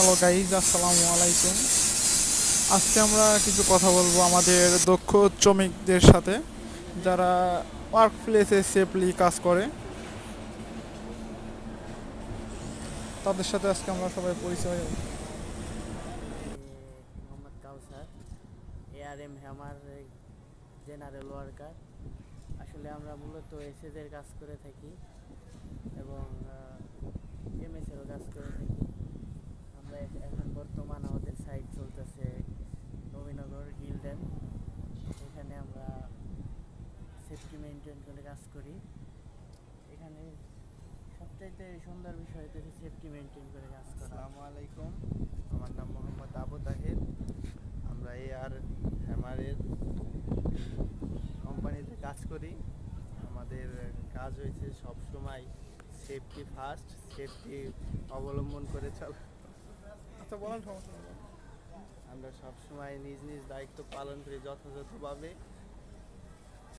Hello guys, আসসালামু আলাইকুম। আজকে আমরা কিছু কথা বলবো আমাদের দক্ষ শ্রমিকদের সাথে, যারা ওয়ার্ক প্লেসে সেফলি কাজ করে। তাদের সাথে আজকে আমরা সবাই পরিচয় হব। আমি মোহাম্মদ কাউসার, এআরএম হ্যামার জেনারেল ওয়ার্কার। আসলে আমরা মূলত এসএদের কাজ করে থাকি এবং এমএসেরও কাজ করে থাকি। আমরা এখন বর্তমান আমাদের সাইট চলতেছে নবীনগর গিল্ডেন। এখানে আমরা সেফটি মেনটেন করে কাজ করি। এখানে সবচাইতে সুন্দর বিষয় হচ্ছে সেফটি মেনটেন করে কাজ করা। আসসালামু আলাইকুম, আমার নাম মোহাম্মদ আবু তাহের। আমরা আর হ্যামারের কোম্পানিতে কাজ করি। আমাদের কাজ হয়েছে সবসময় সেফটি ফার্স্ট, সেফটি অবলম্বন করে চলা। আচ্ছা, বলেন, সমস্যা নেই। আমরা সবসময় নিজ নিজ দায়িত্ব পালন করি যথাযথভাবে।